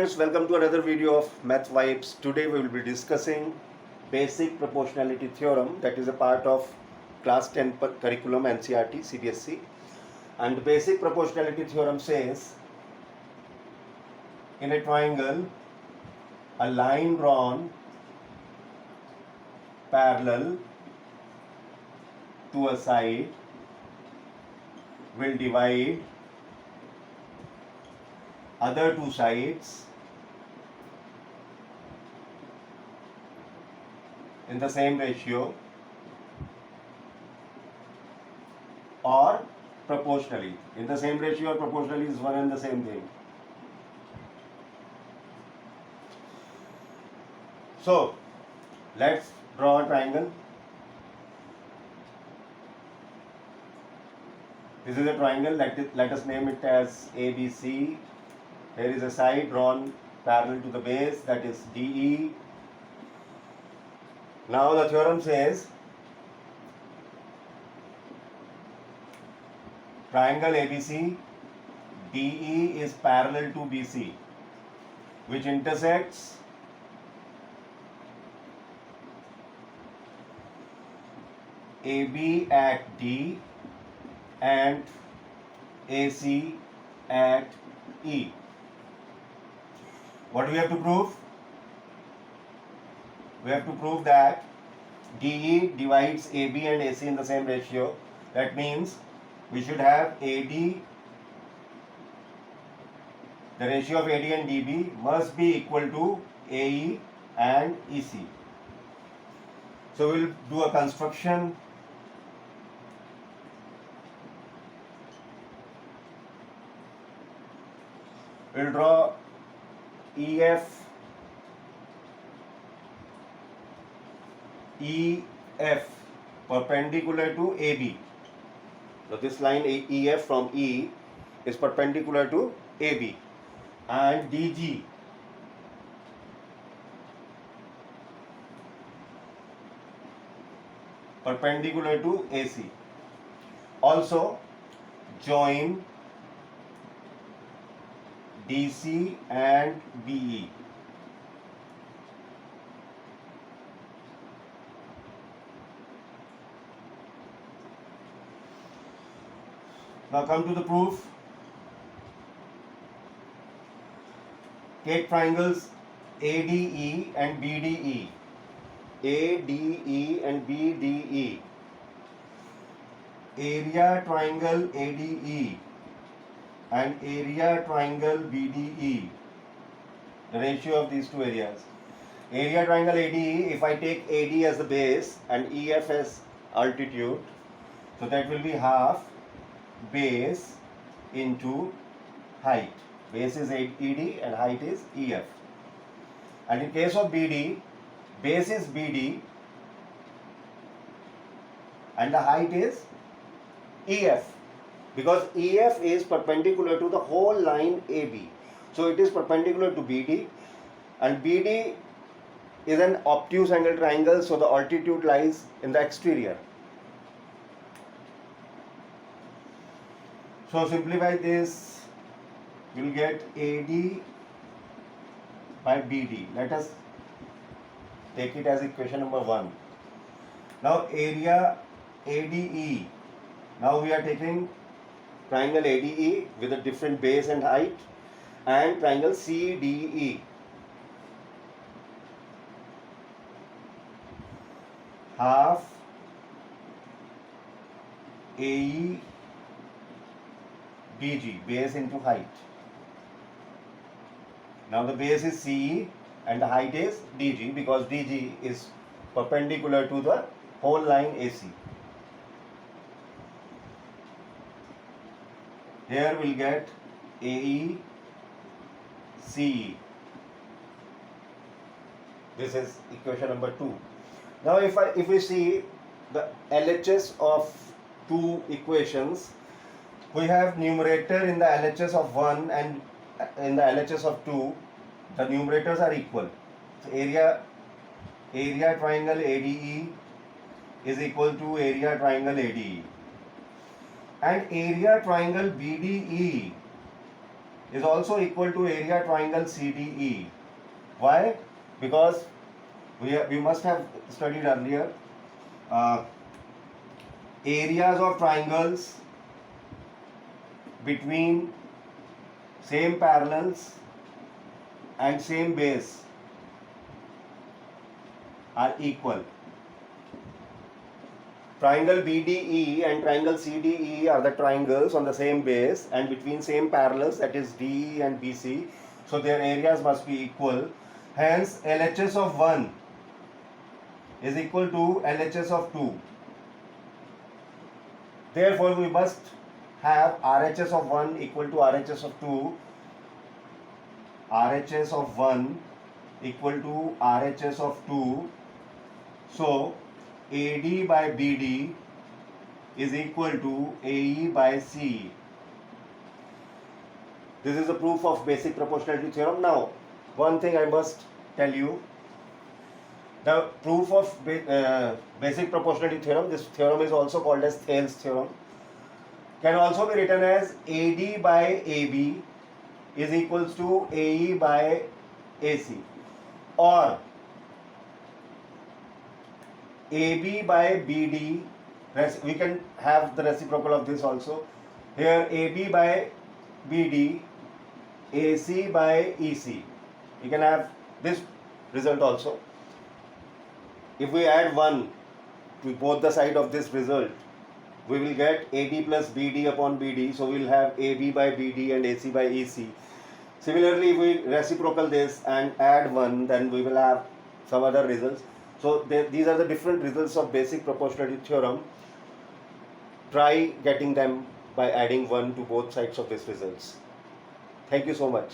students, welcome to another video of Math Vibes. Today we will be discussing basic proportionality theorem, that is a part of class 10 curriculum NCERT CBSE. And basic proportionality theorem says, in a triangle, a line drawn parallel to a side will divide other two sides in the same ratio or proportionally. In the same ratio or proportionally is one and the same thing. So let's draw a triangle. This is a triangle. Let us name it as ABC. There is a side drawn parallel to the base, that is DE. Now the theorem says triangle ABC, DE is parallel to BC, which intersects AB at D and AC at E. What do we have to prove? We have to prove that DE divides AB and AC in the same ratio. That means we should have AD, the ratio of AD and DB must be equal to AE and EC. So we will do a construction. We will draw EF perpendicular to AB. So this line EF from E is perpendicular to AB, and DG perpendicular to AC. Also join DC and BE. Now come to the proof. Take triangles ADE and BDE. ADE and BDE. Area triangle ADE and area triangle BDE. The ratio of these two areas. Area triangle ADE, if I take AD as the base and EF as altitude, so that will be half base into height. Base is ED and height is EF. And in case of BD, base is BD and the height is EF, because EF is perpendicular to the whole line AB. So it is perpendicular to BD, and BD is an obtuse angle triangle, so the altitude lies in the exterior. So simplify this, you will get AD by BD. Let us take it as equation number 1. Now area ADE. Now we are taking triangle ADE with a different base and height, and triangle CDE. Half AE BG, base into height. Now the base is CE and the height is DG, because DG is perpendicular to the whole line AC. Here we'll get AE CE. This is equation number 2. Now if we see the LHS of two equations, we have numerator in the LHS of 1 and in the LHS of 2, the numerators are equal. So area triangle ADE is equal to area triangle ADE. And area triangle BDE is also equal to area triangle CDE. Why? Because we must have studied earlier areas of triangles between same parallels and same base are equal. Triangle BDE and triangle CDE are the triangles on the same base and between same parallels, that is DE and BC. So their areas must be equal. Hence LHS of 1 is equal to LHS of 2. Therefore we must have RHS of 1 equal to RHS of 2. RHS of 1 equal to RHS of 2. So AD by BD is equal to AE by CE. This is a proof of basic proportionality theorem. Now, one thing I must tell you, the proof of basic proportionality theorem, this theorem is also called as Thales theorem, can also be written as AD by AB is equals to AE by AC, or AB by BD, we can have the reciprocal of this also. Here AB by BD, AC by EC. We can have this result also. If we add 1 to both the side of this result, we will get AD plus BD upon BD. So we will have AB by BD and AC by EC. Similarly, if we reciprocal this and add 1, then we will have some other results. So these are the different results of basic proportionality theorem. Try getting them by adding 1 to both sides of these results. Thank you so much.